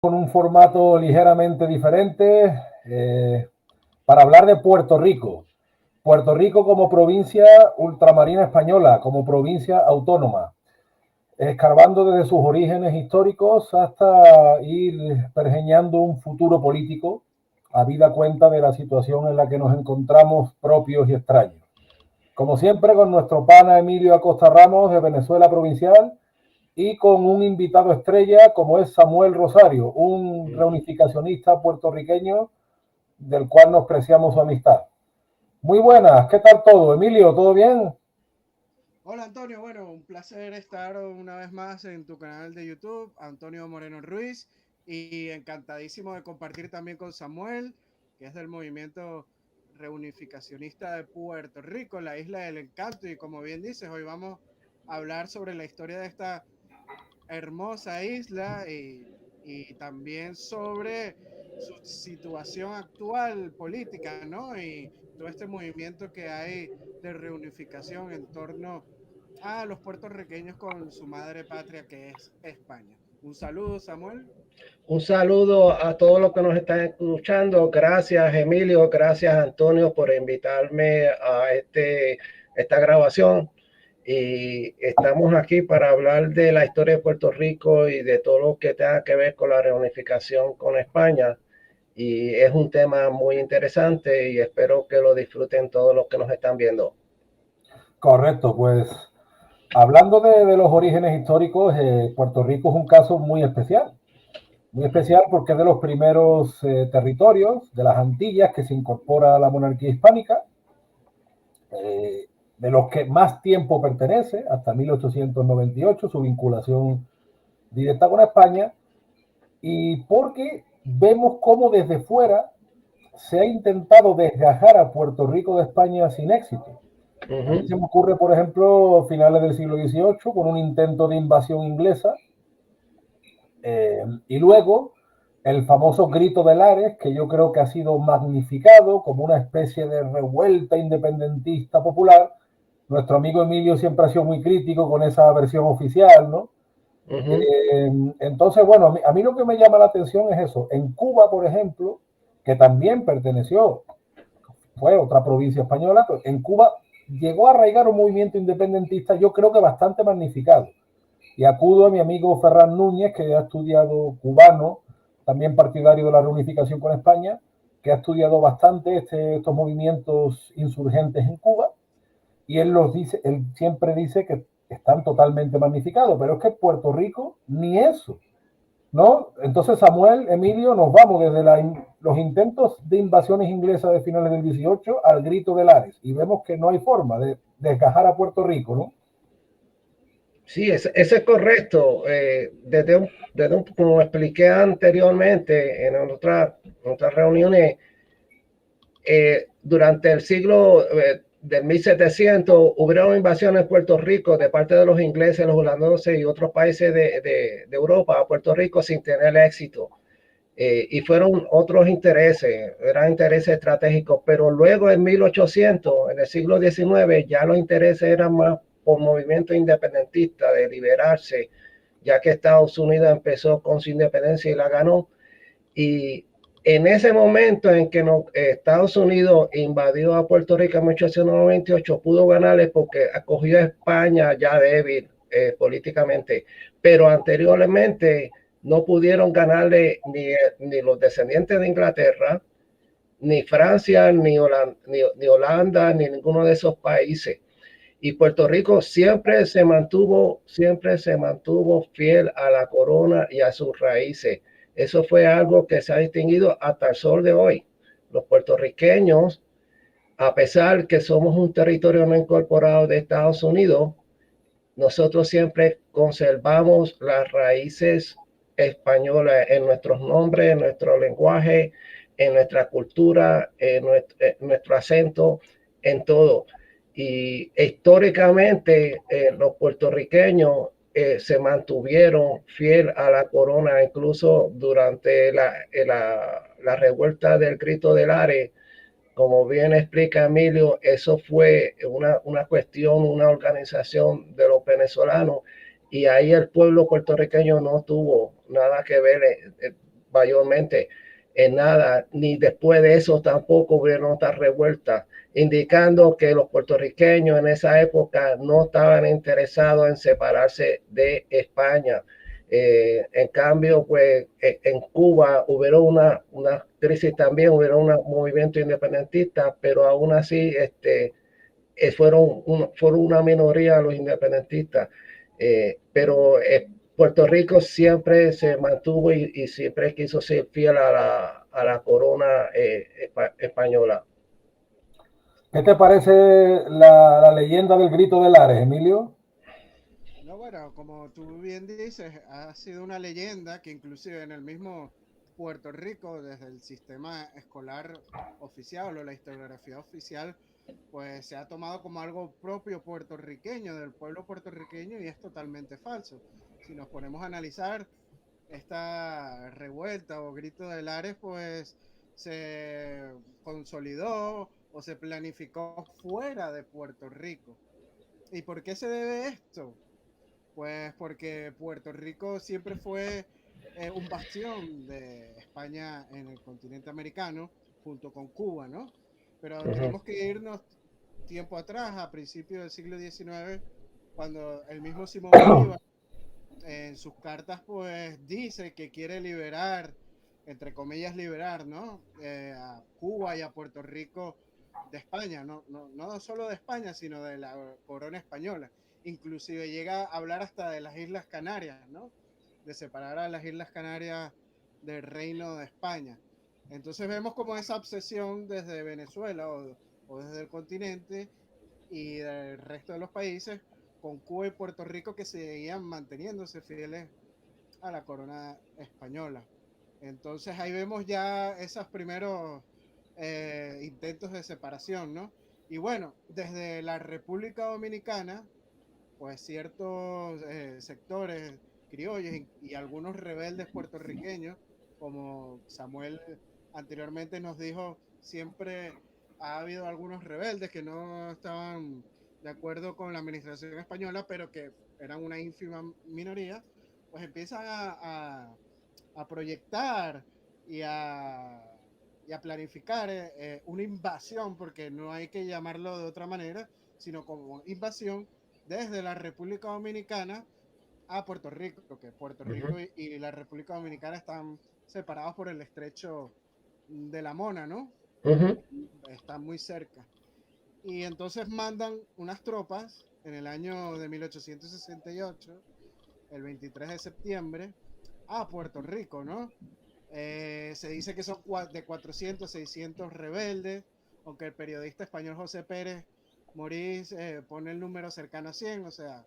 con un formato ligeramente diferente para hablar de Puerto Rico. Puerto Rico como provincia ultramarina española, como provincia autónoma, escarbando desde sus orígenes históricos hasta ir pergeñando un futuro político, habida cuenta de la situación en la que nos encontramos propios y extraños. Como siempre, con nuestro pana Emilio Acosta Ramos de Venezuela Provincial y con un invitado estrella como es Samuel Rosario, un reunificacionista puertorriqueño del cual nos preciamos su amistad. Muy buenas, ¿qué tal todo? Emilio, ¿todo bien? Hola Antonio, bueno, un placer estar una vez más en tu canal de YouTube, Antonio Moreno Ruiz, y encantadísimo de compartir también con Samuel, que es del movimiento reunificacionista de Puerto Rico, la isla del encanto, y como bien dices, hoy vamos a hablar sobre la historia de esta hermosa isla y también sobre su situación actual política, ¿no? Y todo este movimiento que hay de reunificación en torno a los puertorriqueños con su madre patria que es España. Un saludo, Samuel. Un saludo a todos los que nos están escuchando. Gracias, Emilio. Gracias, Antonio, por invitarme a esta grabación. Y estamos aquí para hablar de la historia de Puerto Rico y de todo lo que tenga que ver con la reunificación con España. Y es un tema muy interesante y espero que lo disfruten todos los que nos están viendo. Correcto, pues hablando de los orígenes históricos, Puerto Rico es un caso muy especial porque es de los primeros territorios de las Antillas que se incorpora a la monarquía hispánica, de los que más tiempo pertenece, hasta 1898, su vinculación directa con España, y porque vemos cómo desde fuera se ha intentado desgajar a Puerto Rico de España sin éxito. A mí se me ocurre, por ejemplo, finales del siglo XVIII, con un intento de invasión inglesa, y luego el famoso Grito de Lares, que yo creo que ha sido magnificado como una especie de revuelta independentista popular. Nuestro amigo Emilio siempre ha sido muy crítico con esa versión oficial, ¿no? Entonces, bueno, a mí lo que me llama la atención es eso. En Cuba, por ejemplo, que también perteneció, fue otra provincia española, pero en Cuba llegó a arraigar un movimiento independentista, yo creo que bastante magnificado. Y acudo a mi amigo Ferran Núñez, que ha estudiado cubano, también partidario de la reunificación con España, que ha estudiado bastante estos movimientos insurgentes en Cuba, y él siempre dice que están totalmente magnificados, pero es que Puerto Rico ni eso, ¿no? Entonces, Samuel, Emilio, nos vamos desde los intentos de invasiones inglesas de finales del 18 al Grito de Lares, y vemos que no hay forma de desgajar a Puerto Rico, ¿no? Sí, eso es correcto. Como expliqué anteriormente en otras reuniones, durante el siglo del 1700 hubieron invasiones en Puerto Rico de parte de los ingleses, los holandeses y otros países de Europa a Puerto Rico sin tener éxito. Y fueron otros intereses, eran intereses estratégicos, pero luego en 1800, en el siglo XIX, ya los intereses eran más por movimiento independentista, de liberarse, ya que Estados Unidos empezó con su independencia y la ganó. Y en ese momento en que Estados Unidos invadió a Puerto Rico en 1898, pudo ganarle porque acogió a España ya débil políticamente, pero anteriormente no pudieron ganarle ni los descendientes de Inglaterra, ni Francia, ni Holanda, ni ninguno de esos países. Y Puerto Rico siempre se mantuvo fiel a la corona y a sus raíces. Eso fue algo que se ha distinguido hasta el sol de hoy. Los puertorriqueños, a pesar que somos un territorio no incorporado de Estados Unidos, nosotros siempre conservamos las raíces españolas en nuestros nombres, en nuestro lenguaje, en nuestra cultura, en nuestro acento, en todo. Y históricamente los puertorriqueños se mantuvieron fiel a la corona, incluso durante la revuelta del Grito del Lares. Como bien explica Emilio, eso fue una cuestión, una organización de los venezolanos y ahí el pueblo puertorriqueño no tuvo nada que ver. mayormente en nada, ni después de eso tampoco hubieron otras revueltas, indicando que los puertorriqueños en esa época no estaban interesados en separarse de España. En cambio, pues en Cuba hubo una crisis también, hubo un movimiento independentista, pero aún así fueron una minoría los independentistas. Pero Puerto Rico siempre se mantuvo y siempre quiso ser fiel a la corona española. ¿Qué te parece la leyenda del Grito de Lares, Emilio? No, bueno, como tú bien dices, ha sido una leyenda que inclusive en el mismo Puerto Rico, desde el sistema escolar oficial o la historiografía oficial, pues se ha tomado como algo propio puertorriqueño, del pueblo puertorriqueño, y es totalmente falso. Si nos ponemos a analizar esta revuelta o grito de Lares, pues se consolidó o se planificó fuera de Puerto Rico. ¿Y por qué se debe esto? Pues porque Puerto Rico siempre fue un bastión de España en el continente americano, junto con Cuba, ¿no? Pero tenemos que irnos tiempo atrás, a principios del siglo XIX, cuando el mismo Simón Bolívar en sus cartas pues dice que quiere liberar, entre comillas liberar, ¿no? A Cuba y a Puerto Rico de España, no solo de España, sino de la corona española. Inclusive llega a hablar hasta de las Islas Canarias, ¿no? De separar a las Islas Canarias del Reino de España. Entonces vemos como esa obsesión desde Venezuela o desde el continente y del resto de los países con Cuba y Puerto Rico que seguían manteniéndose fieles a la corona española. Entonces ahí vemos ya esos primeros intentos de separación, ¿no? Y bueno, desde la República Dominicana, pues ciertos sectores criollos y algunos rebeldes puertorriqueños, como Samuel anteriormente nos dijo, siempre ha habido algunos rebeldes que no estaban de acuerdo con la administración española, pero que eran una ínfima minoría, pues empiezan a proyectar y y a planificar una invasión, porque no hay que llamarlo de otra manera, sino como invasión desde la República Dominicana a Puerto Rico, que Puerto Rico y la República Dominicana están separados por el estrecho de la Mona, ¿no? Están muy cerca. Y entonces mandan unas tropas en el año de 1868, el 23 de septiembre, a Puerto Rico, ¿no? Se dice que son de 400, 600 rebeldes, aunque el periodista español José Pérez Morís pone el número cercano a 100, o sea,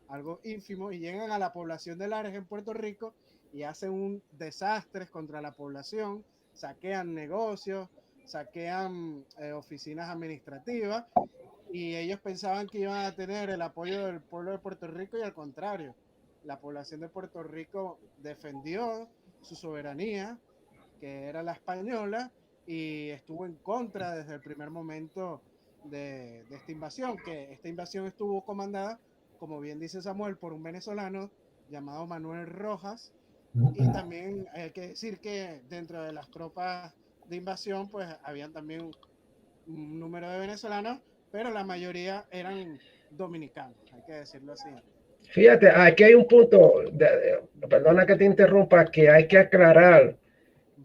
algo ínfimo, y llegan a la población de Lares en Puerto Rico y hacen un desastre contra la población, saquean negocios, saquean oficinas administrativas, y ellos pensaban que iban a tener el apoyo del pueblo de Puerto Rico, y al contrario, la población de Puerto Rico defendió su soberanía, que era la española, y estuvo en contra desde el primer momento de esta invasión, que esta invasión estuvo comandada, como bien dice Samuel, por un venezolano llamado Manuel Rojas, y también hay que decir que dentro de las tropas de invasión, pues habían también un número de venezolanos, pero la mayoría eran dominicanos, hay que decirlo así. Fíjate, aquí hay un punto, perdona que te interrumpa, que hay que aclarar,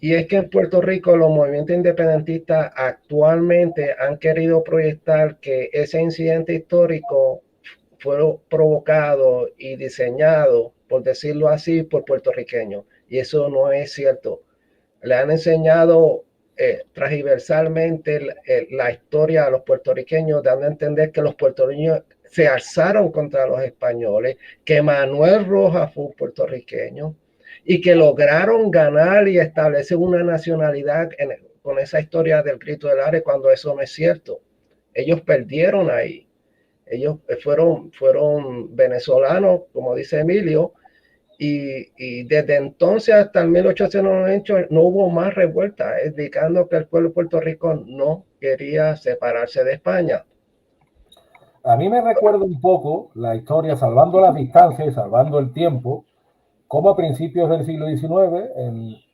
y es que en Puerto Rico los movimientos independentistas actualmente han querido proyectar que ese incidente histórico fue provocado y diseñado, por decirlo así, por puertorriqueños, y eso no es cierto. Le han enseñado transversalmente la historia a los puertorriqueños, dando a entender que los puertorriqueños se alzaron contra los españoles, que Manuel Rojas fue un puertorriqueño y que lograron ganar y establecer una nacionalidad con esa historia del Grito del Lares, cuando eso no es cierto. Ellos perdieron ahí. Ellos fueron venezolanos, como dice Emilio, y desde entonces hasta el 1898 no hubo más revueltas, indicando que el pueblo de Puerto Rico no quería separarse de España. A mí me recuerda un poco la historia, salvando las distancias y salvando el tiempo, como a principios del siglo XIX,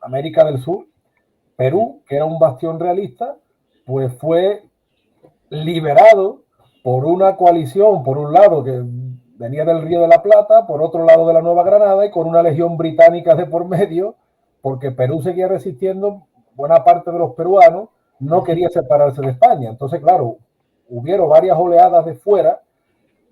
América del Sur, Perú, que era un bastión realista, pues fue liberado por una coalición, por un lado que venía del Río de la Plata, por otro lado de la Nueva Granada y con una legión británica de por medio, porque Perú seguía resistiendo, buena parte de los peruanos no quería separarse de España. Entonces, claro, hubieron varias oleadas de fuera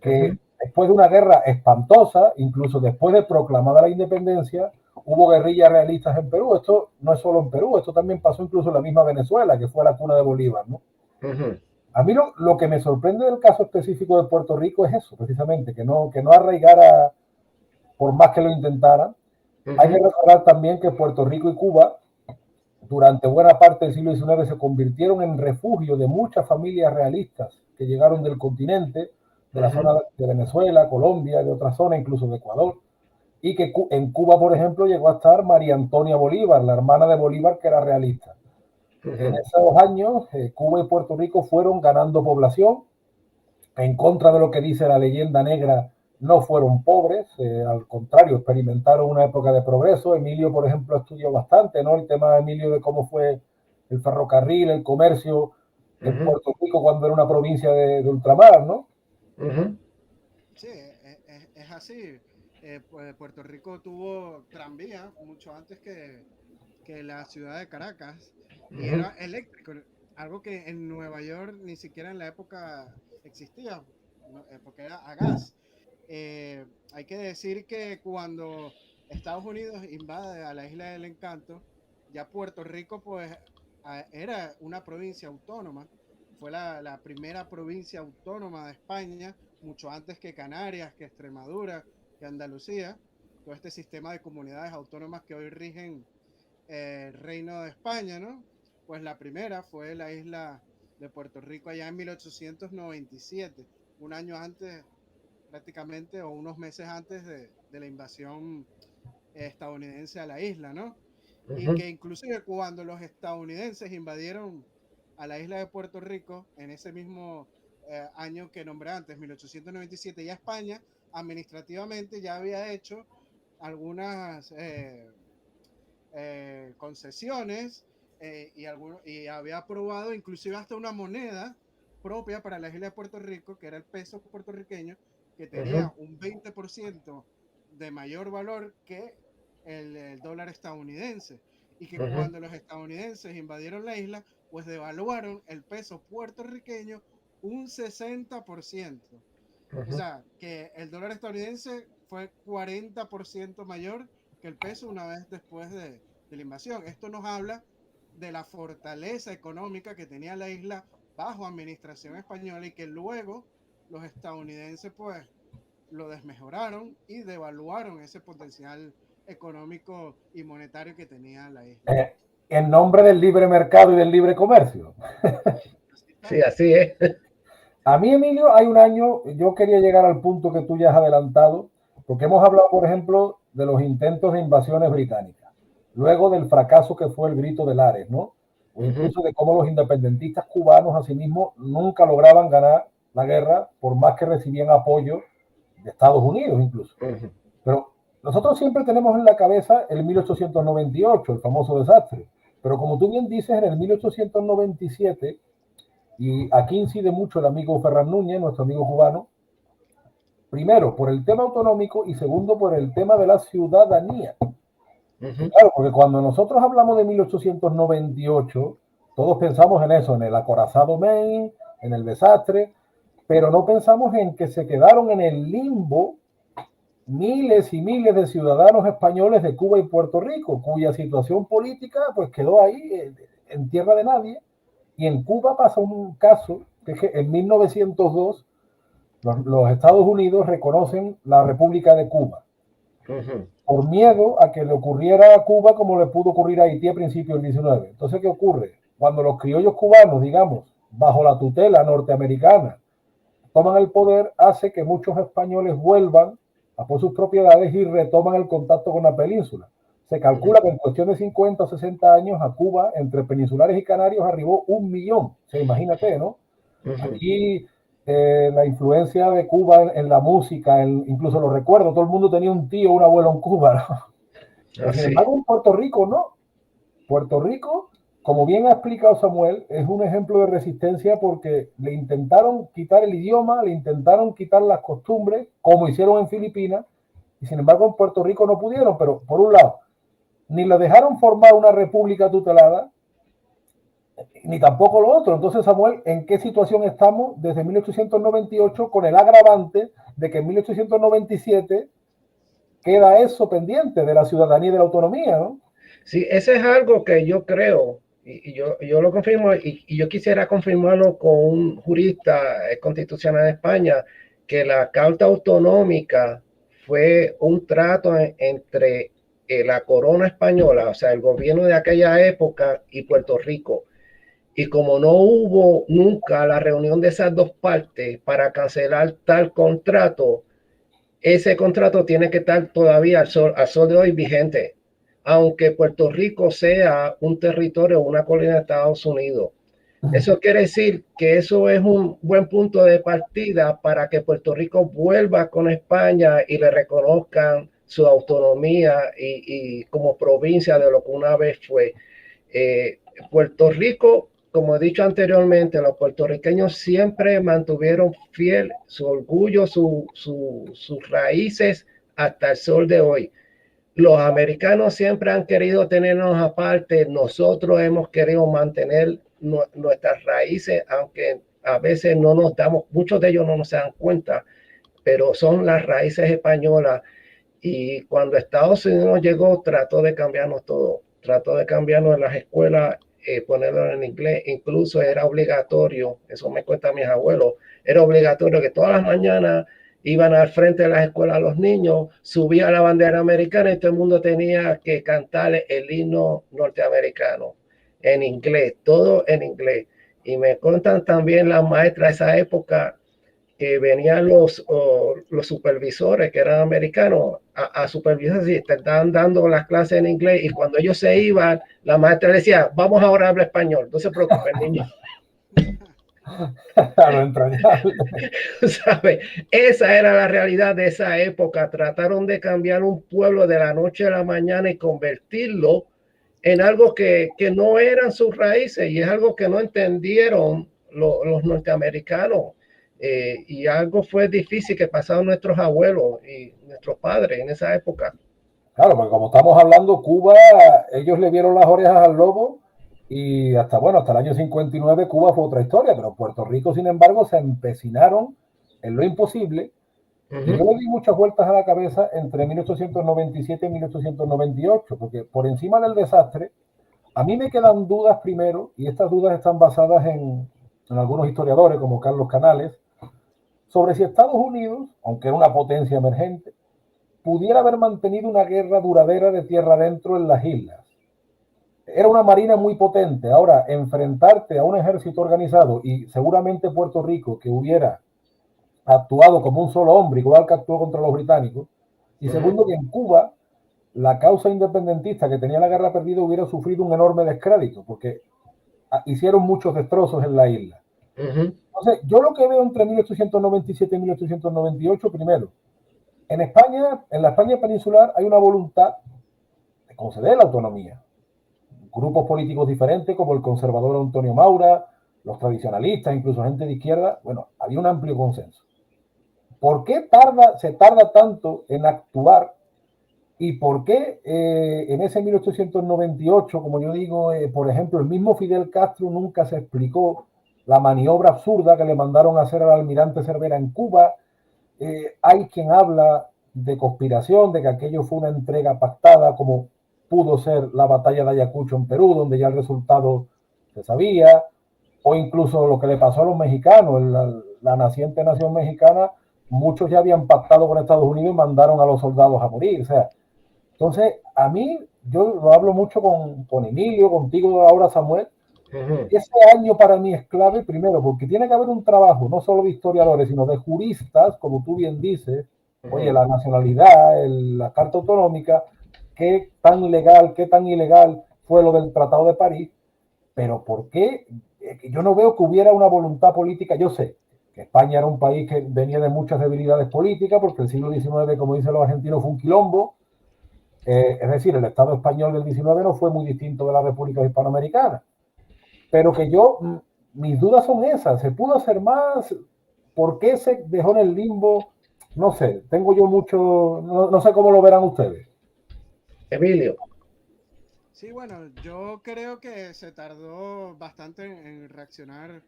que después de una guerra espantosa, incluso después de proclamada la independencia, hubo guerrillas realistas en Perú. Esto no es solo en Perú, esto también pasó incluso en la misma Venezuela, que fue la cuna de Bolívar, ¿no? A mí lo que me sorprende del caso específico de Puerto Rico es eso, precisamente, que no arraigara, por más que lo intentara. Hay que recordar también que Puerto Rico y Cuba, durante buena parte del siglo XIX, se convirtieron en refugio de muchas familias realistas que llegaron del continente, de la zona de Venezuela, Colombia, de otras zonas, incluso de Ecuador, y que en Cuba, por ejemplo, llegó a estar María Antonia Bolívar, la hermana de Bolívar, que era realista. En esos años, Cuba y Puerto Rico fueron ganando población, en contra de lo que dice la leyenda negra, no fueron pobres, al contrario, experimentaron una época de progreso. Emilio, por ejemplo, estudió bastante, ¿no? El tema de Emilio de cómo fue el ferrocarril, el comercio en Puerto Rico cuando era una provincia de ultramar, ¿no? Sí, es así. Pues Puerto Rico tuvo tranvía mucho antes que la ciudad de Caracas y era eléctrico, algo que en Nueva York ni siquiera en la época existía, porque era a gas. Hay que decir que cuando Estados Unidos invade a la Isla del Encanto, ya Puerto Rico pues era una provincia autónoma, fue la primera provincia autónoma de España, mucho antes que Canarias, que Extremadura, que Andalucía, todo este sistema de comunidades autónomas que hoy rigen el Reino de España, ¿no? Pues la primera fue la isla de Puerto Rico allá en 1897, un año antes prácticamente o unos meses antes de la invasión estadounidense a la isla, ¿no? Y que inclusive cuando los estadounidenses invadieron a la isla de Puerto Rico en ese mismo año que nombré antes, 1897, ya España administrativamente ya había hecho algunas concesiones y había aprobado inclusive hasta una moneda propia para la isla de Puerto Rico, que era el peso puertorriqueño, que tenía un 20% de mayor valor que el dólar estadounidense. Y que cuando los estadounidenses invadieron la isla, pues devaluaron el peso puertorriqueño un 60%. O sea, que el dólar estadounidense fue 40% mayor que el peso una vez después de la invasión. Esto nos habla de la fortaleza económica que tenía la isla bajo administración española y que luego los estadounidenses pues lo desmejoraron y devaluaron ese potencial económico y monetario que tenía la isla. En nombre del libre mercado y del libre comercio. Sí, así es. A mí, Emilio, hay un año, yo quería llegar al punto que tú ya has adelantado, porque hemos hablado, por ejemplo, de los intentos de invasiones británicas, luego del fracaso que fue el Grito de Lares, ¿no? O incluso de cómo los independentistas cubanos, asimismo, nunca lograban ganar la guerra, por más que recibían apoyo de Estados Unidos, incluso. Pero nosotros siempre tenemos en la cabeza el 1898, el famoso desastre. Pero como tú bien dices, en el 1897, y aquí incide mucho el amigo Ferran Núñez, nuestro amigo cubano, primero por el tema autonómico y segundo por el tema de la ciudadanía. Claro, porque cuando nosotros hablamos de 1898, todos pensamos en eso, en el acorazado Maine, en el desastre, pero no pensamos en que se quedaron en el limbo miles y miles de ciudadanos españoles de Cuba y Puerto Rico, cuya situación política pues quedó ahí en tierra de nadie. Y en Cuba pasa un caso, que es que en 1902 los Estados Unidos reconocen la República de Cuba, por miedo a que le ocurriera a Cuba como le pudo ocurrir a Haití a principios del 19. Entonces, ¿qué ocurre? Cuando los criollos cubanos, digamos, bajo la tutela norteamericana, toman el poder, hace que muchos españoles vuelvan a por sus propiedades y retoman el contacto con la península. Se calcula que en cuestión de 50 o 60 años a Cuba, entre peninsulares y canarios, arribó 1 millón. O sea, imagínate, ¿no? Aquí la influencia de Cuba en la música, incluso lo recuerdo, todo el mundo tenía un tío o un abuelo en Cuba, ¿no? Pero sin embargo, en Puerto Rico no. Puerto Rico, como bien ha explicado Samuel, es un ejemplo de resistencia porque le intentaron quitar el idioma, le intentaron quitar las costumbres, como hicieron en Filipinas, y sin embargo en Puerto Rico no pudieron, pero por un lado, ni le dejaron formar una república tutelada, ni tampoco lo otro. Entonces, Samuel, ¿en qué situación estamos desde 1898 con el agravante de que en 1897 queda eso pendiente de la ciudadanía y de la autonomía, ¿no? Sí, ese es algo que yo creo, y yo lo confirmo, y yo quisiera confirmarlo con un jurista constitucional de España, que la Carta Autonómica fue un trato entre la corona española, o sea, el gobierno de aquella época y Puerto Rico. Y como no hubo nunca la reunión de esas dos partes para cancelar tal contrato, ese contrato tiene que estar todavía al sol de hoy vigente, aunque Puerto Rico sea un territorio o una colonia de Estados Unidos. Eso quiere decir que eso es un buen punto de partida para que Puerto Rico vuelva con España y le reconozcan su autonomía y como provincia de lo que una vez fue. Puerto Rico, como he dicho anteriormente, los puertorriqueños siempre mantuvieron fiel su orgullo, sus raíces hasta el sol de hoy. Los americanos siempre han querido tenernos aparte, nosotros hemos querido mantener nuestras raíces, aunque a veces no nos damos, muchos de ellos no nos dan cuenta, pero son las raíces españolas. Y cuando Estados Unidos llegó, trató de cambiarnos todo, trató de cambiarnos en las escuelas, ponerlo en inglés, incluso era obligatorio, eso me cuentan mis abuelos, era obligatorio que todas las mañanas iban al frente de las escuelas los niños, subía la bandera americana y todo el mundo tenía que cantar el himno norteamericano en inglés, todo en inglés. Y me cuentan también las maestras de esa época que venían los supervisores que eran americanos a supervisar si te estaban dando las clases en inglés, y cuando ellos se iban, la maestra le decía, vamos ahora a hablar español, no se preocupen, niños. Claro, entrañable. ¿Sabe? Esa era la realidad de esa época. Trataron de cambiar un pueblo de la noche a la mañana y convertirlo en algo que no eran sus raíces, y es algo que no entendieron los norteamericanos. Y algo fue difícil que pasaron nuestros abuelos y nuestros padres en esa época. Claro, porque como estamos hablando, Cuba, ellos le vieron las orejas al lobo y hasta, bueno, hasta el año 59 Cuba fue otra historia, pero Puerto Rico, sin embargo, se empecinaron en lo imposible. Y yo le di muchas vueltas a la cabeza entre 1897 y 1898, porque por encima del desastre, a mí me quedan dudas primero, y estas dudas están basadas en algunos historiadores como Carlos Canales, sobre si Estados Unidos, aunque era una potencia emergente, pudiera haber mantenido una guerra duradera de tierra adentro en las islas. Era una marina muy potente. Ahora, enfrentarte a un ejército organizado y seguramente Puerto Rico, que hubiera actuado como un solo hombre, igual que actuó contra los británicos, y segundo, que en Cuba la causa independentista que tenía la guerra perdida hubiera sufrido un enorme descrédito, porque hicieron muchos destrozos en la isla. Entonces, yo lo que veo entre 1897 y 1898, primero, en España, en la España peninsular, hay una voluntad de conceder la autonomía. Grupos políticos diferentes, como el conservador Antonio Maura, los tradicionalistas, incluso gente de izquierda, bueno, había un amplio consenso. ¿Por qué se tarda tanto en actuar? ¿Y por qué en ese 1898, como yo digo, por ejemplo, el mismo Fidel Castro nunca se explicó la maniobra absurda que le mandaron a hacer al almirante Cervera en Cuba? Hay quien habla de conspiración, de que aquello fue una entrega pactada, como pudo ser la batalla de Ayacucho en Perú, donde ya el resultado se sabía, o incluso lo que le pasó a los mexicanos, la naciente nación mexicana, muchos ya habían pactado con Estados Unidos y mandaron a los soldados a morir. O sea, entonces, a mí, yo lo hablo mucho con Emilio, contigo ahora, Samuel. Ese año para mí es clave, primero, porque tiene que haber un trabajo, no solo de historiadores, sino de juristas, como tú bien dices. Oye, la nacionalidad, la Carta Autonómica, qué tan legal, qué tan ilegal fue lo del Tratado de París, pero ¿por qué? Yo no veo que hubiera una voluntad política. Yo sé que España era un país que venía de muchas debilidades políticas, porque el siglo XIX, como dicen los argentinos, fue un quilombo, Es decir, el Estado español del 19 no fue muy distinto de la República Hispanoamericana. Pero que mis dudas son esas. ¿Se pudo hacer más? ¿Por qué se dejó en el limbo? No sé, tengo yo mucho, no sé cómo lo verán ustedes. Emilio. Sí, bueno, yo creo que se tardó bastante en reaccionar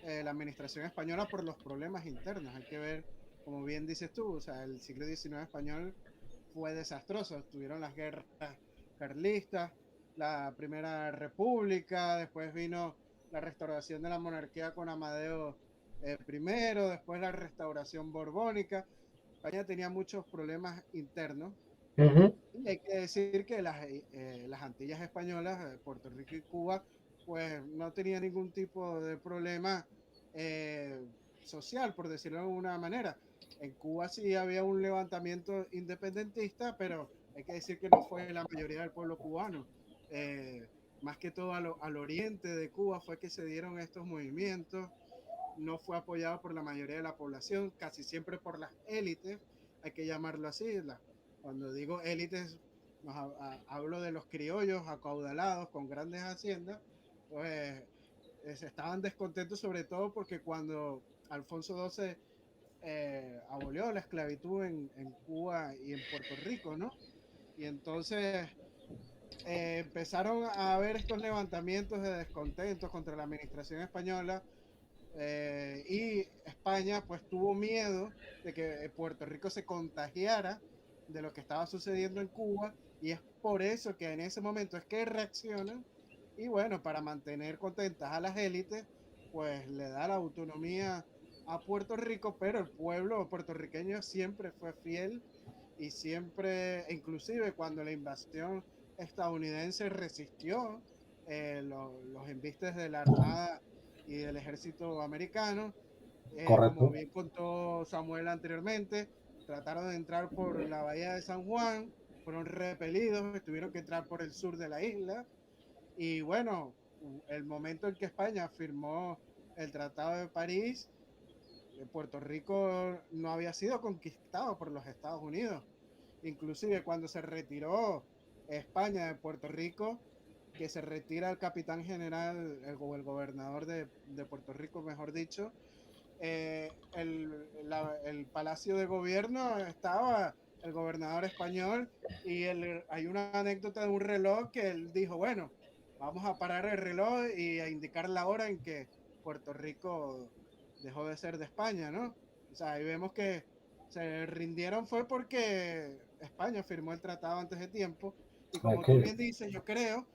la administración española por los problemas internos. Hay que ver, como bien dices tú, o sea, el siglo XIX español fue desastroso. Tuvieron las guerras carlistas, la Primera República, después vino la restauración de la monarquía con Amadeo I, después la restauración borbónica. España tenía muchos problemas internos. Y hay que decir que las Antillas españolas, Puerto Rico y Cuba, pues no tenían ningún tipo de problema eh, social, por decirlo de alguna manera. En Cuba sí había un levantamiento independentista, pero hay que decir que no fue la mayoría del pueblo cubano. Eh, Más que todo al oriente de Cuba fue que se dieron estos movimientos. No fue apoyado por la mayoría de la población, casi siempre por las élites, hay que llamarlo así. Cuando digo élites, hablo de los criollos acaudalados con grandes haciendas, pues estaban descontentos sobre todo porque cuando Alfonso XII abolió la esclavitud en Cuba y en Puerto Rico, ¿no? Y entonces empezaron a haber estos levantamientos de descontentos contra la administración española, y España pues tuvo miedo de que Puerto Rico se contagiara de lo que estaba sucediendo en Cuba, y es por eso que en ese momento es que reaccionan, y bueno, para mantener contentas a las élites, pues le da la autonomía a Puerto Rico, pero el pueblo puertorriqueño siempre fue fiel y siempre, inclusive cuando la invasión estadounidense resistió los embistes de la Armada y del ejército americano, como Correcto. bien contó Samuel anteriormente, trataron de entrar por la bahía de San Juan, fueron repelidos, tuvieron que entrar por el sur de la isla, y bueno, el momento en que España firmó el Tratado de París, Puerto Rico no había sido conquistado por los Estados Unidos. Inclusive cuando se retiró España de Puerto Rico, que se retira el capitán general o el gobernador de Puerto Rico, mejor dicho, el palacio de gobierno estaba el gobernador español, y hay una anécdota de un reloj que él dijo, bueno, vamos a parar el reloj y a indicar la hora en que Puerto Rico dejó de ser de España, ¿no? O sea, ahí vemos que se rindieron fue porque España firmó el tratado antes de tiempo, y como tú bien dices, yo creo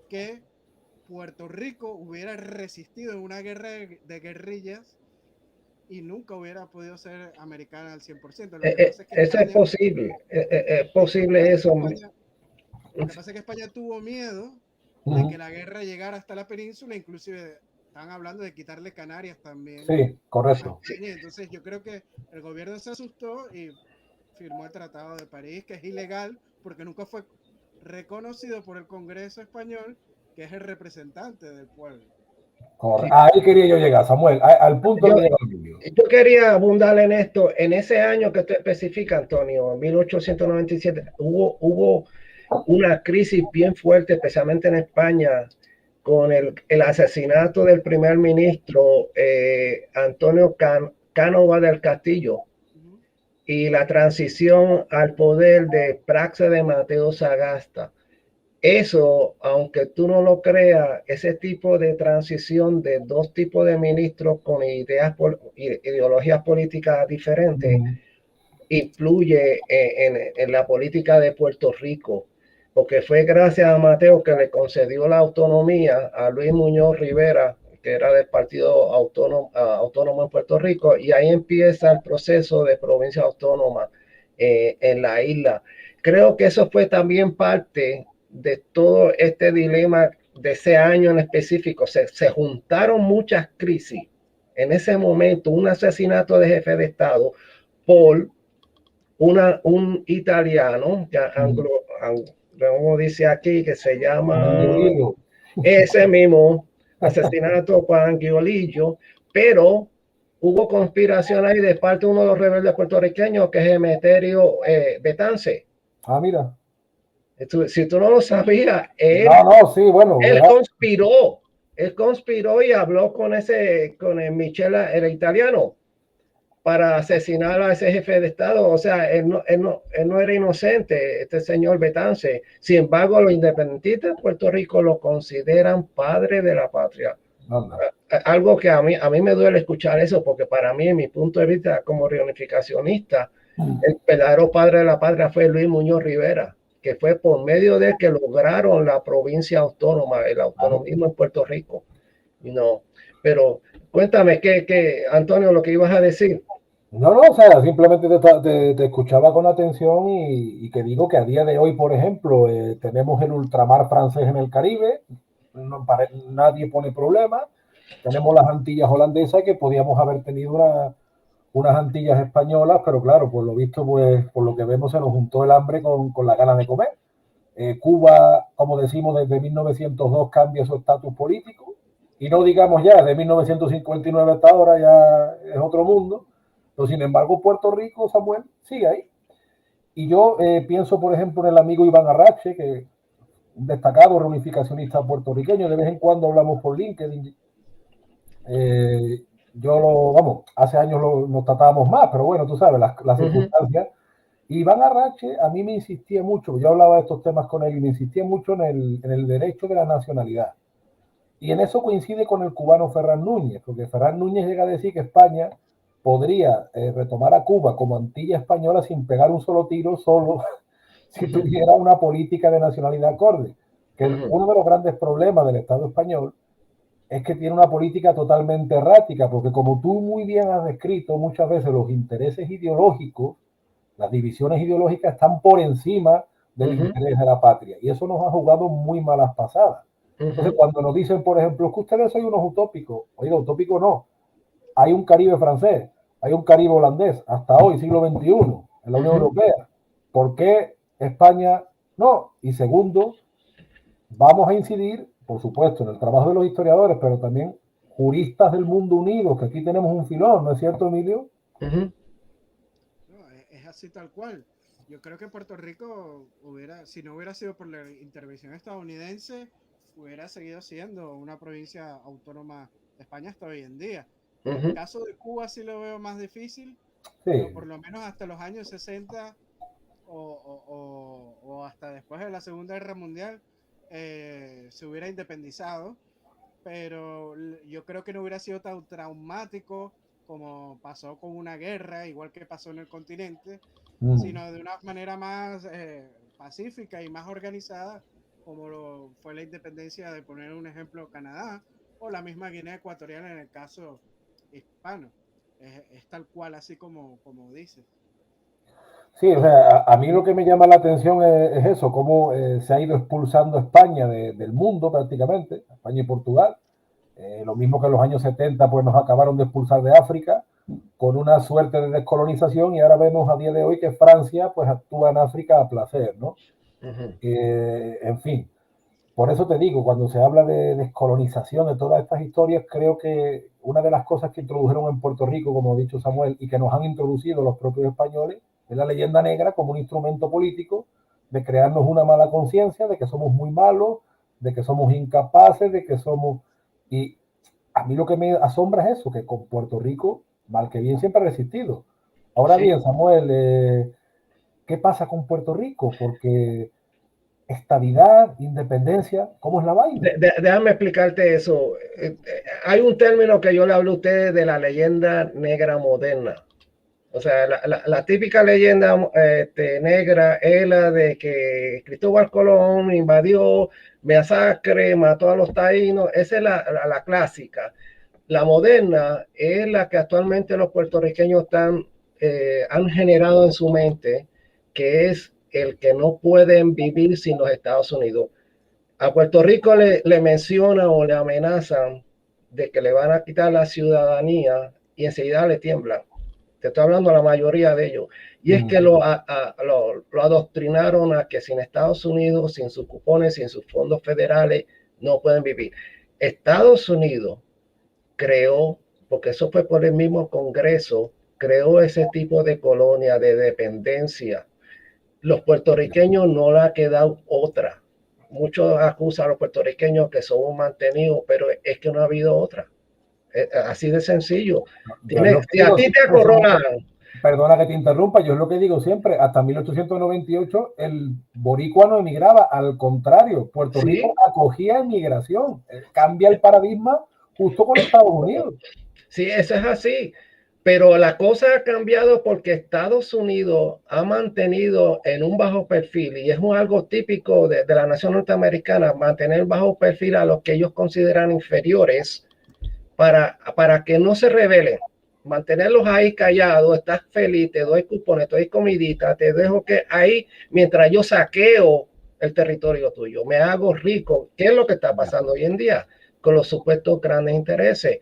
que Puerto Rico hubiera resistido en una guerra de guerrillas y nunca hubiera podido ser americana al 100%. Lo que pasa es que Eso es España, posible, es sí, lo que posible pasa es que eso. España, lo que pasa es que España tuvo miedo de que la guerra llegara hasta la península, inclusive están hablando de quitarle Canarias también Sí, a correcto. España. Entonces yo creo que el gobierno se asustó y firmó el Tratado de París, que es ilegal porque nunca fue reconocido por el Congreso español, que es el representante del pueblo. Ahí quería yo llegar, Samuel, al punto Yo, que llega el vídeo. yo quería abundar en esto. En ese año que tú especificas, Antonio, en 1897, hubo una crisis bien fuerte, especialmente en España, con el asesinato del primer ministro Antonio Cánova del Castillo y la transición al poder de Praxedes de Mateo Sagasta. Eso, aunque tú no lo creas, ese tipo de transición de dos tipos de ministros con ideologías políticas diferentes influye en la política de Puerto Rico, porque fue gracias a Mateo que le concedió la autonomía a Luis Muñoz Rivera, que era del Partido Autónomo en Puerto Rico, y ahí empieza el proceso de provincia autónoma en la isla. Creo que eso fue también parte de todo este dilema de ese año en específico. Se juntaron muchas crisis en ese momento, un asesinato de jefe de Estado por un italiano, como dice aquí, que se llama ese mismo asesinato por Anguiolillo, pero hubo conspiración ahí de parte de uno de los rebeldes puertorriqueños, que es Emeterio Betance. Mira. Si tú no lo sabías, sí, bueno, él conspiró y habló con el Michela, el italiano, para asesinar a ese jefe de Estado. O sea, él no era inocente, este señor Betance. Sin embargo, los independentistas de Puerto Rico lo consideran padre de la patria. no. Algo que a mí me duele escuchar eso, porque para mí, en mi punto de vista como reunificacionista, el verdadero padre de la patria fue Luis Muñoz Rivera, que fue por medio de que lograron la provincia autónoma, el autonomismo en Puerto Rico. Pero cuéntame, Antonio, lo que ibas a decir. No, o sea, simplemente te escuchaba con atención y que digo que a día de hoy, por ejemplo, tenemos el ultramar francés en el Caribe, nadie pone problema, tenemos las Antillas holandesas que podíamos haber tenido unas Antillas españolas, pero claro, por lo visto, pues por lo que vemos se nos juntó el hambre con la ganas de comer. Cuba, como decimos, desde 1902 cambia su estatus político y no digamos ya, de 1959 hasta ahora ya es otro mundo. Pero sin embargo, Puerto Rico, Samuel, sigue ahí. Y yo pienso, por ejemplo, en el amigo Iván Arrache, que es un destacado reunificacionista puertorriqueño, de vez en cuando hablamos por LinkedIn. Hace años nos tratábamos más, pero bueno, tú sabes, las circunstancias. Iván Arrache a mí me insistía mucho, yo hablaba de estos temas con él y me insistía mucho en el derecho de la nacionalidad. Y en eso coincide con el cubano Ferran Núñez, porque Ferran Núñez llega a decir que España podría retomar a Cuba como Antilla española sin pegar un solo tiro, solo si tuviera una política de nacionalidad acorde. Que uno de los grandes problemas del Estado español es que tiene una política totalmente errática, porque como tú muy bien has descrito, muchas veces los intereses ideológicos, las divisiones ideológicas están por encima del interés de la patria. Y eso nos ha jugado muy malas pasadas. Entonces, cuando nos dicen, por ejemplo, que ustedes son unos utópicos, oiga, utópico no. Hay un Caribe francés, hay un Caribe holandés, hasta hoy, siglo XXI, en la Unión Europea. ¿Por qué España no? Y segundo, vamos a incidir, por supuesto, en el trabajo de los historiadores, pero también juristas del mundo unido, que aquí tenemos un filón, ¿no es cierto, Emilio? No, es así tal cual. Yo creo que Puerto Rico si no hubiera sido por la intervención estadounidense, hubiera seguido siendo una provincia autónoma de España hasta hoy en día. En el caso de Cuba sí lo veo más difícil, pero por lo menos hasta los años 60 o hasta después de la Segunda Guerra Mundial se hubiera independizado, pero yo creo que no hubiera sido tan traumático como pasó con una guerra, igual que pasó en el continente, sino de una manera más pacífica y más organizada, como fue la independencia, de poner un ejemplo, Canadá, o la misma Guinea Ecuatorial en el caso hispano. Es tal cual, así como dice. Sí, o sea, a mí lo que me llama la atención es eso, cómo se ha ido expulsando España del mundo prácticamente, España y Portugal. Lo mismo que en los años 70 pues nos acabaron de expulsar de África con una suerte de descolonización y ahora vemos a día de hoy que Francia pues actúa en África a placer, ¿no? En fin, por eso te digo, cuando se habla de descolonización, de todas estas historias, creo que una de las cosas que introdujeron en Puerto Rico, como ha dicho Samuel, y que nos han introducido los propios españoles, es la leyenda negra como un instrumento político de crearnos una mala conciencia de que somos muy malos, de que somos incapaces, de que somos... Y a mí lo que me asombra es eso, que con Puerto Rico, mal que bien, siempre ha resistido. Ahora bien, Samuel, ¿qué pasa con Puerto Rico? Porque estabilidad, independencia, ¿cómo es la vaina? Déjame explicarte eso. Hay un término que yo le hablo a ustedes de la leyenda negra moderna. O sea, la típica leyenda negra es la de que Cristóbal Colón invadió, masacre, mató a los taínos. Esa es la clásica. La moderna es la que actualmente los puertorriqueños han generado en su mente, que es el que no pueden vivir sin los Estados Unidos. A Puerto Rico le mencionan o le amenazan de que le van a quitar la ciudadanía y enseguida le tiemblan. Te estoy hablando a la mayoría de ellos. Y es que lo adoctrinaron a que sin Estados Unidos, sin sus cupones, sin sus fondos federales, no pueden vivir. Estados Unidos creó, porque eso fue por el mismo Congreso, creó ese tipo de colonia de dependencia Los puertorriqueños no le ha quedado otra. Muchos acusan a los puertorriqueños que somos mantenidos, pero es que no ha habido otra. Así de sencillo. Si a ti te acorralan. Perdona que te interrumpa, yo es lo que digo siempre, hasta 1898 el boricua no emigraba, al contrario, Puerto Rico acogía emigración, cambia el paradigma justo con Estados Unidos. Sí, eso es así, pero la cosa ha cambiado porque Estados Unidos ha mantenido en un bajo perfil, y es algo típico de la nación norteamericana, mantener bajo perfil a los que ellos consideran inferiores para que no se rebelen. Mantenerlos ahí callados, estás feliz, te doy cupones, te doy comidita, te dejo que ahí, mientras yo saqueo el territorio tuyo, me hago rico. ¿Qué es lo que está pasando hoy en día con los supuestos grandes intereses?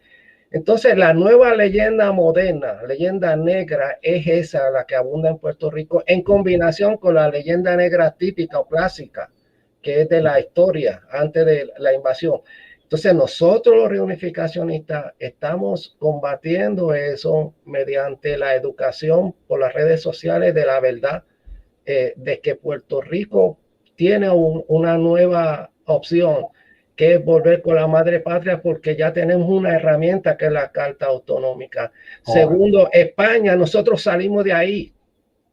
Entonces, la nueva leyenda moderna, leyenda negra, es esa la que abunda en Puerto Rico, en combinación con la leyenda negra típica o clásica, que es de la historia antes de la invasión. Entonces, nosotros los reunificacionistas estamos combatiendo eso mediante la educación por las redes sociales de la verdad, de que Puerto Rico tiene una nueva opción, que es volver con la madre patria, porque ya tenemos una herramienta que es la Carta Autonómica. Segundo, España, nosotros salimos de ahí.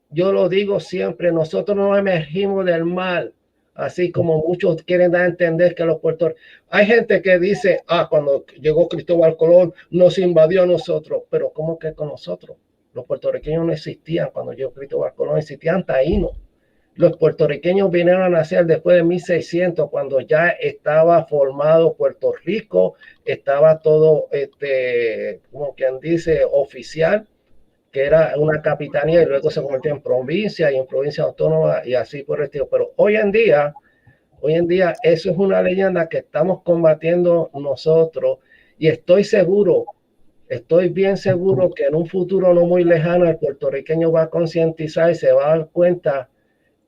Yo lo digo siempre, nosotros no emergimos del mal, así como muchos quieren dar a entender que los puertorriqueños. Hay gente que dice, cuando llegó Cristóbal Colón nos invadió a nosotros, pero ¿cómo que con nosotros? Los puertorriqueños no existían cuando llegó Cristóbal Colón, existían taínos. Los puertorriqueños vinieron a nacer después de 1600, cuando ya estaba formado Puerto Rico, estaba todo, como quien dice, oficial, que era una capitanía, y luego se convirtió en provincia y en provincia autónoma y así por el estilo. Pero hoy en día eso es una leyenda que estamos combatiendo nosotros, y estoy bien seguro que en un futuro no muy lejano el puertorriqueño va a concientizar y se va a dar cuenta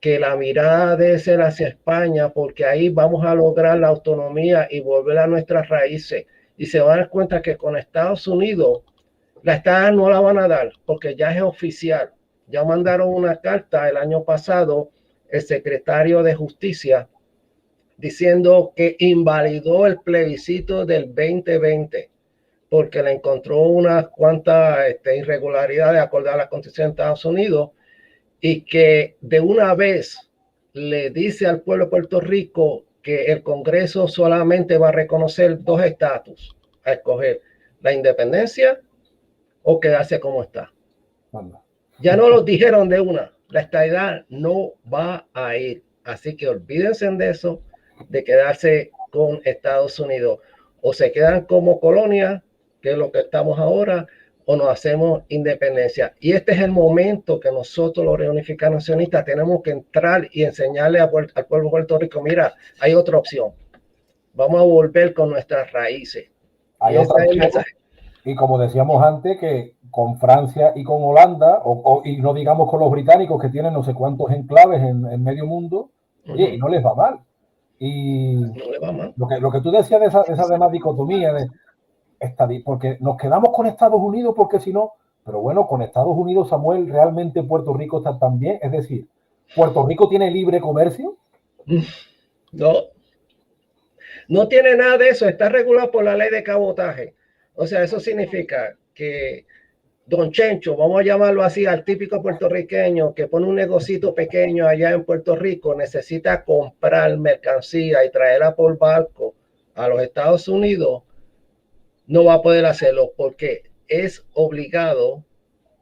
que la mirada debe ser hacia España, porque ahí vamos a lograr la autonomía y volver a nuestras raíces, y se va a dar cuenta que con Estados Unidos la estadía no la van a dar porque ya es oficial. Ya mandaron una carta el año pasado el secretario de Justicia diciendo que invalidó el plebiscito del 2020 porque le encontró unas cuantas irregularidades acorde a la Constitución de Estados Unidos, y que de una vez le dice al pueblo de Puerto Rico que el Congreso solamente va a reconocer dos estatus a escoger: la independencia o quedarse como está. Ya no lo dijeron de una, la estadidad no va a ir, así que olvídense de eso, de quedarse con Estados Unidos. O se quedan como colonia, que es lo que estamos ahora, o nos hacemos independencia. Y este es el momento que nosotros los reunificacionistas tenemos que entrar y enseñarle al pueblo de Puerto Rico: mira, hay otra opción, vamos a volver con nuestras raíces. Hay otra opción. Y como decíamos antes, que con Francia y con Holanda, y no digamos con los británicos, que tienen no sé cuántos enclaves en medio mundo, oye, y no les va mal. Y no les va mal. Lo que tú decías de esa demás dicotomía, porque nos quedamos con Estados Unidos, porque si no, pero bueno, con Estados Unidos, Samuel, ¿realmente Puerto Rico está tan bien? Es decir, ¿Puerto Rico tiene libre comercio? No tiene nada de eso, está regulado por la ley de cabotaje. O sea, eso significa que Don Chencho, vamos a llamarlo así, al típico puertorriqueño que pone un negocito pequeño allá en Puerto Rico, necesita comprar mercancía y traerla por barco a los Estados Unidos, no va a poder hacerlo porque es obligado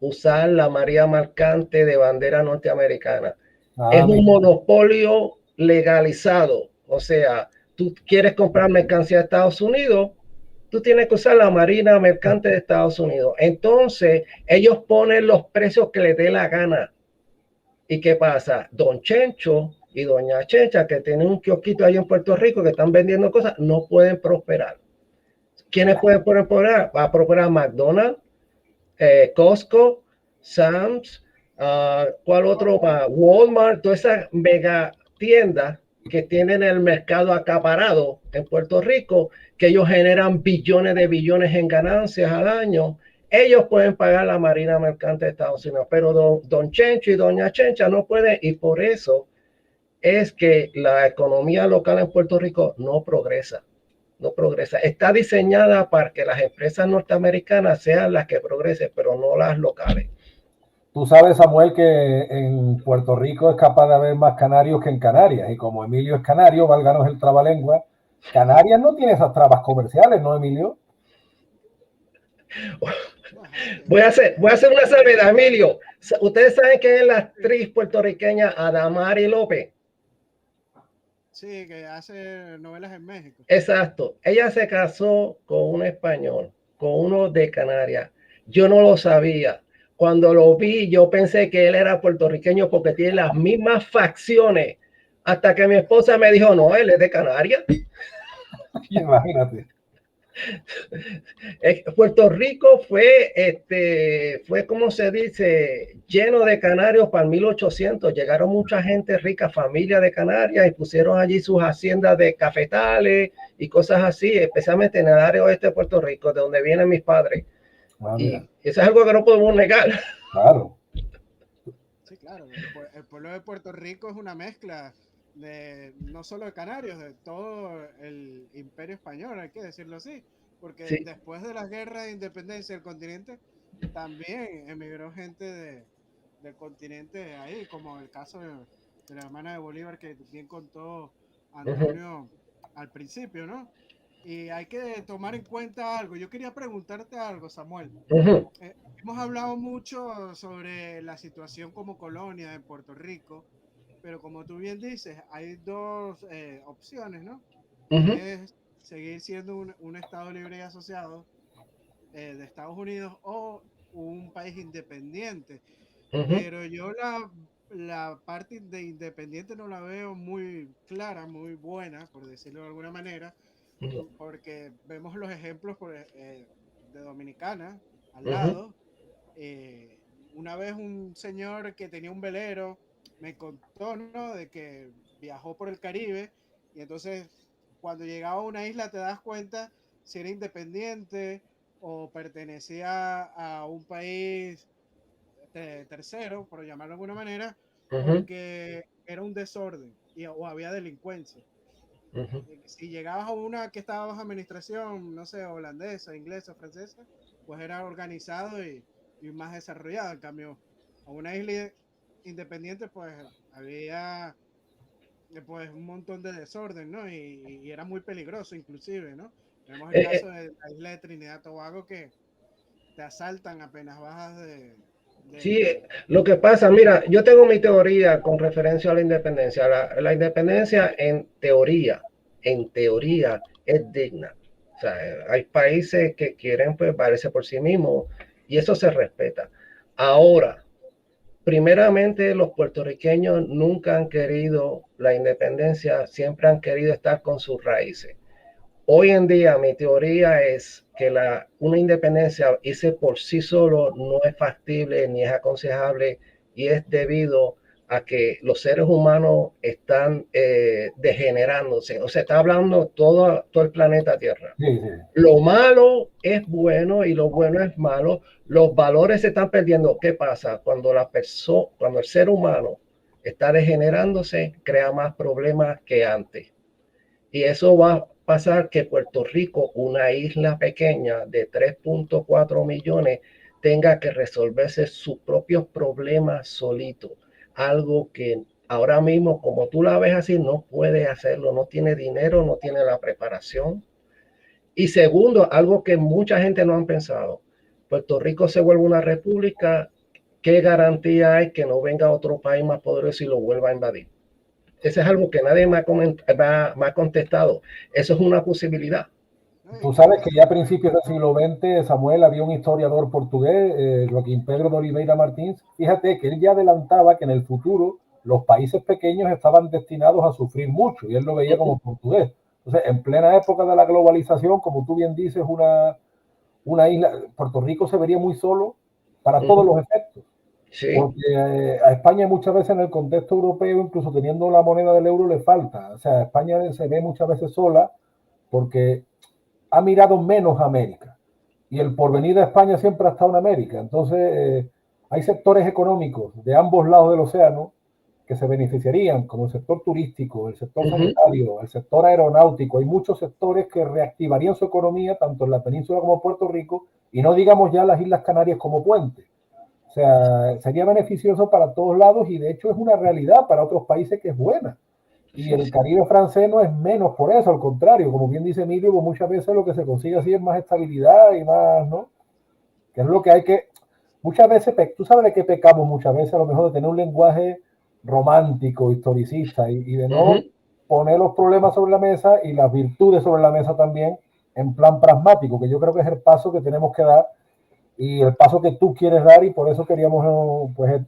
usar la María Mercante de bandera norteamericana. Es un monopolio legalizado. O sea, tú quieres comprar mercancía de Estados Unidos, tú tienes que usar la Marina Mercante de Estados Unidos. Entonces, ellos ponen los precios que les dé la gana. ¿Y qué pasa? Don Chencho y Doña Chencha, que tienen un kiosquito ahí en Puerto Rico, que están vendiendo cosas, no pueden prosperar. ¿Quiénes pueden prosperar? Va a prosperar McDonald's, Costco, Sam's, ¿cuál otro más? Walmart, todas esas mega tiendas que tienen el mercado acaparado en Puerto Rico, que ellos generan billones de billones en ganancias al año. ellos pueden pagar la Marina Mercante de Estados Unidos, pero don Chencho y doña Chencha no pueden, y por eso es que la economía local en Puerto Rico no progresa. No progresa. Está diseñada para que las empresas norteamericanas sean las que progresen, pero no las locales. Tú sabes, Samuel, que en Puerto Rico es capaz de haber más canarios que en Canarias. Y como Emilio es canario, válganos el trabalengua, Canarias no tiene esas trabas comerciales, ¿no, Emilio? Voy a hacer una salvedad, Emilio. ¿Ustedes saben quién es la actriz puertorriqueña Adamari López? Sí, que hace novelas en México. Exacto. Ella se casó con un español, con uno de Canarias. Yo no lo sabía. Cuando lo vi, yo pensé que él era puertorriqueño porque tiene las mismas facciones. Hasta que mi esposa me dijo, no, él es de Canarias. Imagínate. Puerto Rico fue como se dice, lleno de canarios para 1800. Llegaron mucha gente rica, familia de Canarias, y pusieron allí sus haciendas de cafetales y cosas así, especialmente en el área oeste de Puerto Rico, de donde vienen mis padres. Y eso es algo que no podemos negar. Claro. Sí, claro. El pueblo de Puerto Rico es una mezcla de no solo de canarios, de todo el imperio español, hay que decirlo así, porque Sí. después de la guerra de independencia del continente, también emigró gente del continente ahí, como el caso de la hermana de Bolívar que bien contó Antonio al principio, ¿no? Y hay que tomar en cuenta algo. Yo quería preguntarte algo, Samuel. Hemos hablado mucho sobre la situación como colonia en Puerto Rico, pero como tú bien dices, hay dos opciones, ¿no? Es seguir siendo un Estado libre y asociado de Estados Unidos o un país independiente. Pero yo la parte de independiente no la veo muy clara, muy buena, por decirlo de alguna manera, porque vemos los ejemplos de Dominicana al lado. Una vez un señor que tenía un velero me contó, ¿no? De que viajó por el Caribe y entonces cuando llegaba a una isla te das cuenta si era independiente o pertenecía a un país tercero, por llamarlo de alguna manera, porque era un desorden o había delincuencia. Si llegabas a una que estaba bajo administración, no sé, holandesa, inglesa, francesa, pues era organizado y más desarrollado. En cambio, a una isla independiente, pues había pues un montón de desorden, ¿no? Y era muy peligroso inclusive, ¿no? Tenemos el caso de la isla de Trinidad y Tobago que te asaltan apenas bajas Sí, lo que pasa, mira, yo tengo mi teoría con referencia a la independencia. La independencia en teoría es digna. O sea, hay países que quieren pues valerse por sí mismos y eso se respeta. Ahora, primeramente los puertorriqueños nunca han querido la independencia, siempre han querido estar con sus raíces. Hoy en día mi teoría es que una independencia irse por sí solo no es factible ni es aconsejable y es debido a que los seres humanos están degenerándose. O sea, está hablando todo el planeta Tierra. Sí. Lo malo es bueno y lo bueno es malo. Los valores se están perdiendo. ¿Qué pasa? Cuando el ser humano está degenerándose, crea más problemas que antes. Y eso va a pasar que Puerto Rico, una isla pequeña de 3.4 millones, tenga que resolverse sus propios problemas solito. Algo que ahora mismo, como tú la ves así, no puede hacerlo. No tiene dinero, no tiene la preparación. Y segundo, algo que mucha gente no han pensado. Puerto Rico se vuelve una república. ¿Qué garantía hay que no venga otro país más poderoso y lo vuelva a invadir? Ese es algo que nadie me ha contestado. Eso es una posibilidad. Tú sabes que ya a principios del siglo XX, Samuel, había un historiador portugués, Joaquín Pedro de Oliveira Martins. Fíjate que él ya adelantaba que en el futuro los países pequeños estaban destinados a sufrir mucho y él lo veía como portugués. Entonces, en plena época de la globalización, como tú bien dices, una isla, Puerto Rico se vería muy solo para todos los efectos. Sí. Porque a España muchas veces en el contexto europeo, incluso teniendo la moneda del euro, le falta. O sea, España se ve muchas veces sola porque ha mirado menos a América. y el porvenir de España siempre ha estado en América. Entonces, hay sectores económicos de ambos lados del océano que se beneficiarían, como el sector turístico, el sector sanitario, el sector aeronáutico. Hay muchos sectores que reactivarían su economía, tanto en la península como Puerto Rico, y no digamos ya las Islas Canarias como puente. O sea, sería beneficioso para todos lados y de hecho es una realidad para otros países que es buena. Y el Caribe francés no es menos por eso, al contrario, como bien dice Emilio, pues muchas veces lo que se consigue así es más estabilidad y más, ¿no? Que es lo que hay que, muchas veces, tú sabes de qué pecamos muchas veces, a lo mejor de tener un lenguaje romántico, historicista y de no poner los problemas sobre la mesa y las virtudes sobre la mesa también en plan pragmático, que yo creo que es el paso que tenemos que dar y el paso que tú quieres dar y por eso queríamos pues,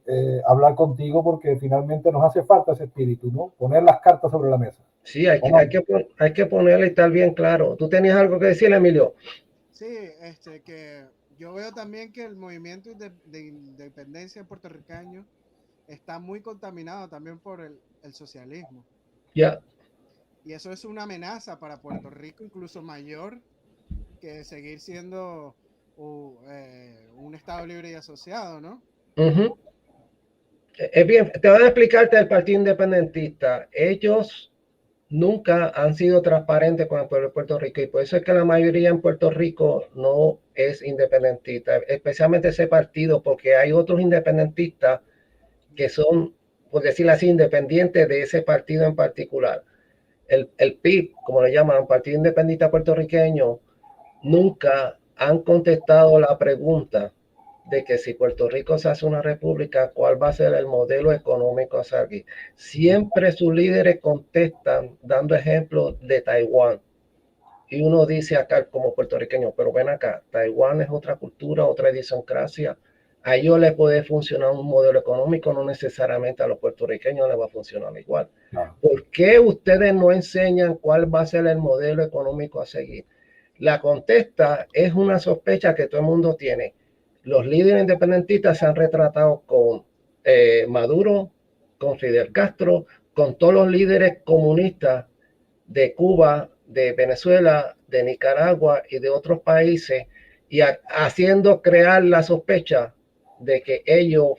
hablar contigo porque finalmente nos hace falta ese espíritu, ¿no? Poner las cartas sobre la mesa. Sí, hay que ponerle y estar bien claro. ¿Tú tenías algo que decir, Emilio? Sí, que yo veo también que el movimiento de independencia puertorriqueño está muy contaminado también por el socialismo. Ya. Y eso es una amenaza para Puerto Rico, incluso mayor que seguir siendo un Estado libre y asociado, ¿no? Es bien, te van a explicarte el Partido Independentista. Ellos nunca han sido transparentes con el pueblo de Puerto Rico y por eso es que la mayoría en Puerto Rico no es independentista, especialmente ese partido, porque hay otros independentistas que son, por decirlo así, independientes de ese partido en particular. El PIB, como le llaman, Partido Independentista Puertorriqueño, nunca han contestado la pregunta de que si Puerto Rico se hace una república, ¿cuál va a ser el modelo económico a seguir? Siempre sus líderes contestan dando ejemplos de Taiwán. Y uno dice acá como puertorriqueño, pero ven acá, Taiwán es otra cultura, otra idiosincrasia. A ellos les puede funcionar un modelo económico, no necesariamente a los puertorriqueños les va a funcionar igual. ¿Por qué ustedes no enseñan cuál va a ser el modelo económico a seguir? La contesta es una sospecha que todo el mundo tiene. Los líderes independentistas se han retratado con Maduro, con Fidel Castro, con todos los líderes comunistas de Cuba, de Venezuela, de Nicaragua y de otros países, y haciendo crear la sospecha de que ellos,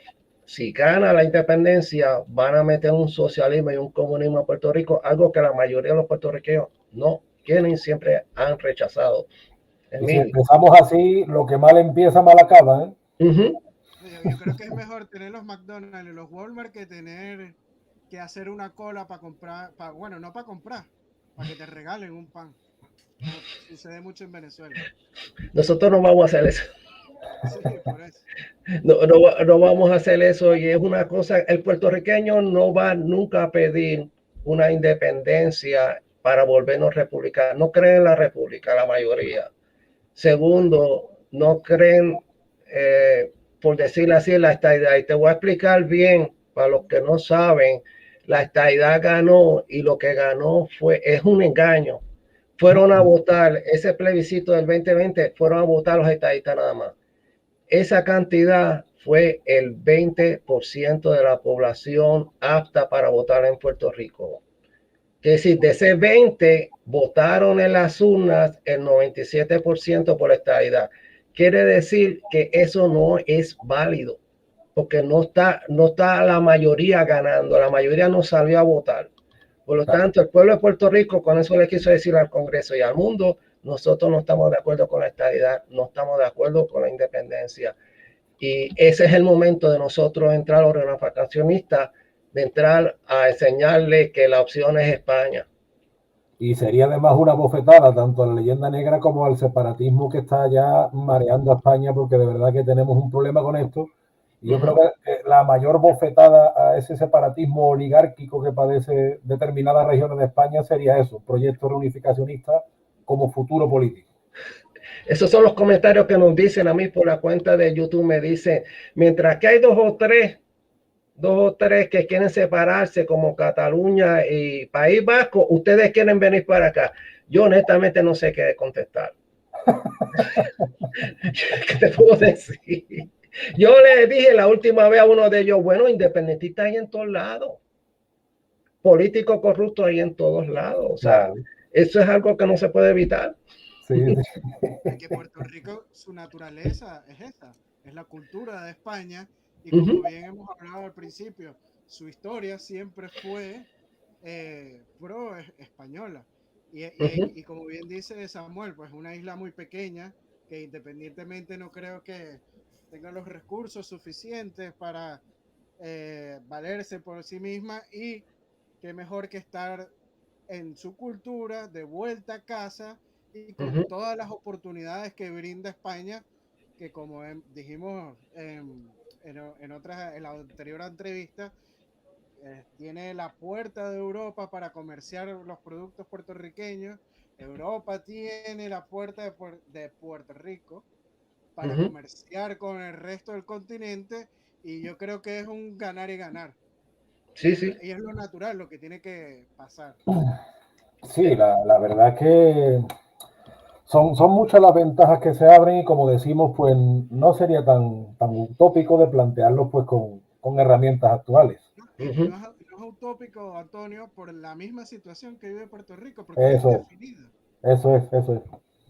si gana la independencia, van a meter un socialismo y un comunismo a Puerto Rico, algo que la mayoría de los puertorriqueños no quieren, siempre han rechazado. Y si empezamos así, lo que mal empieza, mal acaba, ¿eh? Yo creo que es mejor tener los McDonald's y los Walmart que tener que hacer una cola para comprar, bueno, no para comprar, para que te regalen un pan. Como sucede mucho en Venezuela. Nosotros no vamos a hacer eso. Sí, por eso. No vamos a hacer eso y es una cosa, el puertorriqueño no va nunca a pedir una independencia para volvernos república. No creen en la república la mayoría. Segundo, no creen, por decirlo así, en la estadidad. Y te voy a explicar bien, para los que no saben, la estadidad ganó y lo que ganó es un engaño. Fueron a votar, ese plebiscito del 2020, fueron a votar los estadistas nada más. Esa cantidad fue el 20% de la población apta para votar en Puerto Rico. Que si de ese 20 votaron en las urnas el 97% por la estadidad. Quiere decir que eso no es válido, porque no está la mayoría ganando, la mayoría no salió a votar. Por lo tanto, el pueblo de Puerto Rico, con eso le quiso decir al Congreso y al mundo, nosotros no estamos de acuerdo con la estadidad, no estamos de acuerdo con la independencia. Y ese es el momento de nosotros entrar a los reunificacionistas, de entrar a enseñarle que la opción es España. Y sería además una bofetada tanto a la leyenda negra como al separatismo que está ya mareando a España, porque de verdad que tenemos un problema con esto. Y yo creo que la mayor bofetada a ese separatismo oligárquico que padece determinadas regiones de España sería eso, un proyecto reunificacionista como futuro político. Esos son los comentarios que nos dicen a mí por la cuenta de YouTube. Me dicen, mientras que hay dos o tres que quieren separarse como Cataluña y País Vasco, ustedes quieren venir para acá. Yo honestamente no sé qué contestar. ¿Qué te puedo decir? Yo le dije la última vez a uno de ellos, bueno, independentistas hay en todos lados, políticos corruptos hay en todos lados, o sea, eso es algo que no se puede evitar. Sí, Es que Puerto Rico, su naturaleza es esta, es la cultura de España, y Ujú, como bien hemos hablado al principio, su historia siempre fue española. ujú, Y como bien dice Samuel, pues una isla muy pequeña que independientemente no creo que tenga los recursos suficientes para valerse por sí misma, y qué mejor que estar en su cultura, de vuelta a casa y con ujú, todas las oportunidades que brinda España, que como dijimos en la anterior entrevista, tiene la puerta de Europa para comerciar los productos puertorriqueños. Europa tiene la puerta de Puerto Rico para ujú. comerciar con el resto del continente, y yo creo que es un ganar y ganar. Sí, sí. Y es lo natural, lo que tiene que pasar. sí, la verdad es que son muchas las ventajas que se abren y como decimos, pues no sería tan utópico de plantearlo pues con herramientas actuales. No, y Ujú. no es utópico, Antonio, por la misma situación que vive Puerto Rico, porque es Eso es, indefinida. eso es.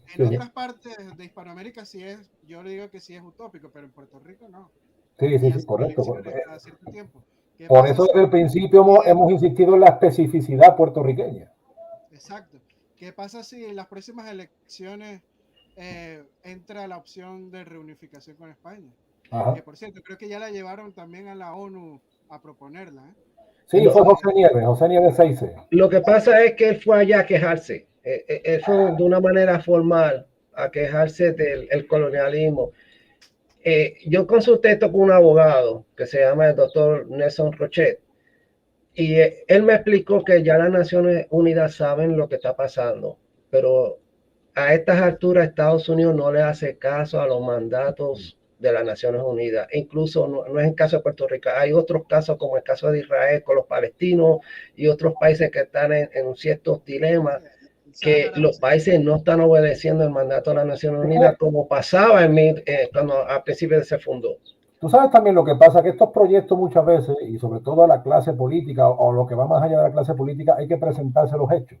En Sí, otras partes de Hispanoamérica sí es, yo le digo que sí es utópico, pero en Puerto Rico no. sí, Y sí, sí, hacen correcto. elecciones cada cierto tiempo. ¿Qué Por pasa eso si desde el el principio hemos presidente, insistido en la especificidad puertorriqueña. exacto, qué pasa si en las próximas elecciones entra la opción de reunificación con España? Ajá. Que por cierto, creo que ya la llevaron también a la ONU a proponerla, ¿eh? Sí, Lo, fue Entonces, José Nieves Seice. lo que pasa es que él fue allá a quejarse. Él fue de una manera formal a quejarse del el colonialismo. Yo consulté esto con un abogado que se llama el doctor Nelson Rochet, y él me explicó que ya las Naciones Unidas saben lo que está pasando, pero a estas alturas Estados Unidos no le hace caso a los mandatos de las Naciones Unidas. Incluso no es el caso de Puerto Rico. Hay otros casos como el caso de Israel con los palestinos y otros países que están en ciertos dilemas, el que Sáhara los países Occidental. no están obedeciendo el mandato de las Naciones Es Unidas que como pasaba cuando a principios se fundó. tú sabes también lo que pasa, que estos proyectos muchas veces, y sobre todo a la clase política o lo que va más allá de la clase política, hay que presentarse los hechos.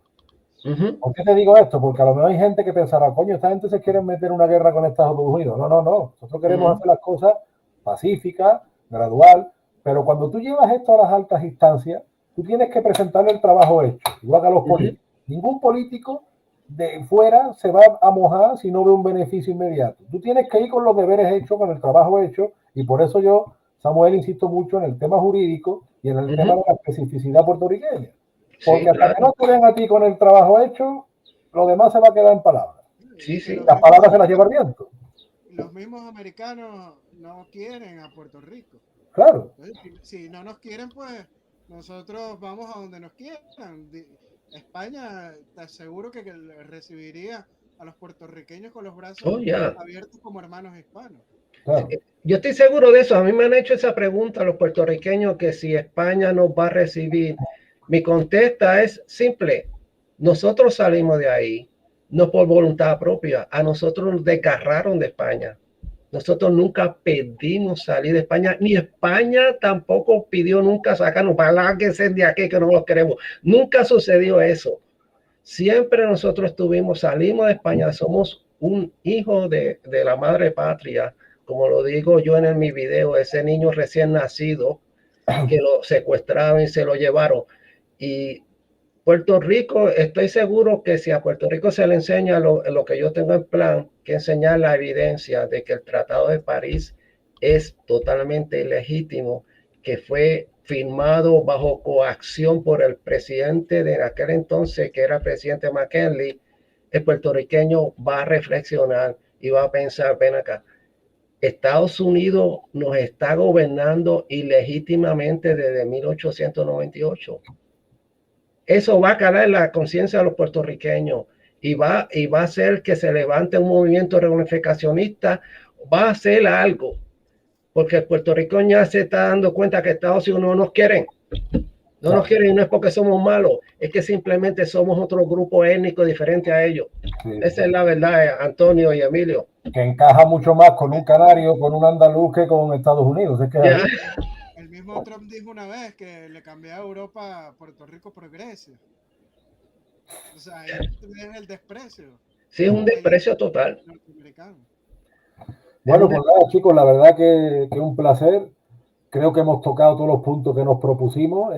Uh -huh. ¿Por qué te digo esto? Porque a lo mejor hay gente que pensará, coño, esta gente se quiere meter en una guerra con Estados Unidos. No, no, no. Nosotros Uh queremos -huh. hacer las cosas pacíficas, gradual, pero cuando tú llevas esto a las altas instancias, tú tienes que presentarle el trabajo hecho, igual que a los políticos. Ningún político de fuera se va a mojar si no ve un beneficio inmediato. Tú tienes que ir con los deberes hechos, con el trabajo hecho, y por eso yo, Samuel, insisto mucho en el tema jurídico y en el tema de la especificidad puertorriqueña. Sí, Porque hasta que no claro. te vean a ti con el trabajo hecho, lo demás se va a quedar en palabras. Y Sí, es que sí. Las palabras se las lleva el viento. los mismos americanos no quieren a Puerto Rico. Claro. Entonces, si no nos quieren, pues nosotros vamos a donde nos quieran. España, te aseguro que recibiría a los puertorriqueños con los Oh, brazos yeah. abiertos como hermanos hispanos. Claro. Yo estoy seguro de eso. A mí me han hecho esa pregunta a los puertorriqueños, que si España nos va a recibir. Mi contesta es simple. Nosotros salimos de ahí, no por voluntad propia. A nosotros nos desgarraron de España. Nosotros nunca pedimos salir de España, ni España tampoco pidió nunca sacarnos, para que sean de aquí, que no los queremos. Nunca sucedió eso. Siempre nosotros salimos de España, somos un hijo de la madre patria, como lo digo yo en mi video, ese niño recién nacido que lo secuestraron y se lo llevaron. Y Puerto Rico, estoy seguro que si a Puerto Rico se le enseña lo que yo tengo en plan, que enseñar la evidencia de que el Tratado de París es totalmente ilegítimo, que fue firmado bajo coacción por el presidente de aquel entonces, que era el presidente McKinley, el puertorriqueño va a reflexionar y va a pensar, ven acá, Estados Unidos nos está gobernando ilegítimamente desde 1898. Eso va a calar en la conciencia de los puertorriqueños y va a hacer que se levante un movimiento reunificacionista, va a hacer algo, porque el puertorriqueño ya se está dando cuenta que Estados Unidos no nos quieren. No nos quieren, y no es porque somos malos, es que simplemente somos otro grupo étnico diferente a ellos. Sí. Esa es la verdad, Antonio y Emilio. Que encaja mucho más con un canario, con un andaluz que con Estados Unidos. Es que es Ya. así. El mismo Trump dijo una vez que le cambiaba a Europa a Puerto Rico por Grecia. O sea, ahí ves el desprecio. Sí, es un desprecio total. Norteamericano. Bueno, pues nada, chicos, la verdad que un placer. Creo que hemos tocado todos los puntos que nos propusimos.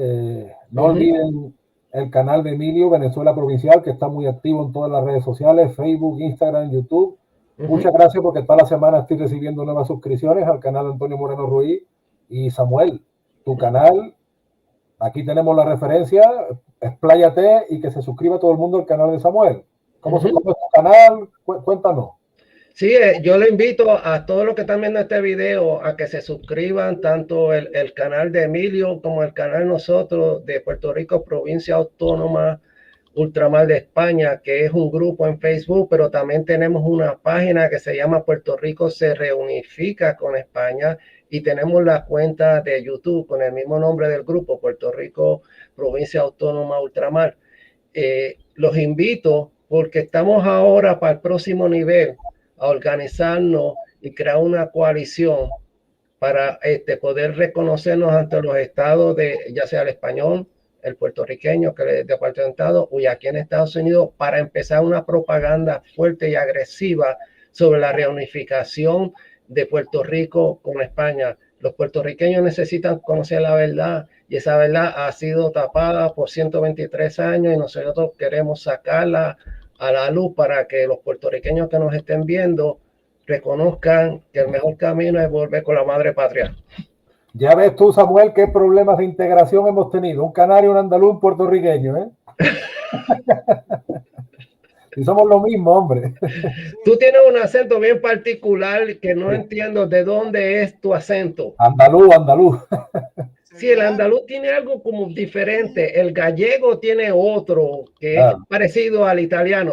No olviden el canal de Emilio, Venezuela Provincial, que está muy activo en todas las redes sociales, Facebook, Instagram, YouTube. Muchas gracias porque toda la semana estoy recibiendo nuevas suscripciones al canal de Antonio Moreno Ruiz. Y Samuel, tu canal, aquí tenemos la referencia, expláyate y que se suscriba todo el mundo al canal de Samuel. ¿Cómo se llama tu canal? Cuéntanos. Sí, yo le invito a todos los que están viendo este video a que se suscriban tanto el canal de Emilio como el canal nosotros de Puerto Rico, Provincia Autónoma Ultramar de España, que es un grupo en Facebook, pero también tenemos una página que se llama Puerto Rico se reunifica con España y tenemos la cuenta de YouTube con el mismo nombre del grupo, Puerto Rico Provincia Autónoma Ultramar. Los invito porque estamos ahora para el próximo nivel a organizarnos y crear una coalición para poder reconocernos ante los estados de, ya sea el español, el puertorriqueño, que es el departamentado, y aquí en Estados Unidos, para empezar una propaganda fuerte y agresiva sobre la reunificación de Puerto Rico con España. Los puertorriqueños necesitan conocer la verdad y esa verdad ha sido tapada por 123 años y nosotros queremos sacarla a la luz para que los puertorriqueños que nos estén viendo reconozcan que el mejor camino es volver con la madre patria. Ya ves tú, Samuel, qué problemas de integración hemos tenido. Un canario, un andaluz, un puertorriqueño, ¿eh? Y somos lo mismo, hombre. Tú tienes un acento bien particular que no entiendo de dónde es tu acento. Andaluz, andaluz. Sí, el andaluz tiene algo como diferente. El gallego tiene otro que es parecido al italiano.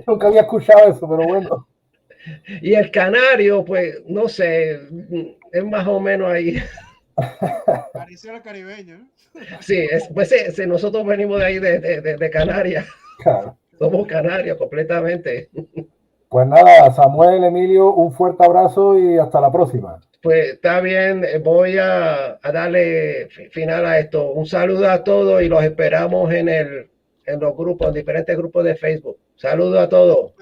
Nunca había escuchado eso, pero bueno. Y el canario, pues, no sé, es más o menos ahí. Pareció el caribeño, ¿no? Sí, pues nosotros venimos de ahí, de Canarias. Claro. Somos canarios completamente. Pues nada, Samuel, Emilio, un fuerte abrazo y hasta la próxima. Pues está bien, voy a darle final a esto. Un saludo a todos y los esperamos en los grupos, en diferentes grupos de Facebook. Saludos a todos.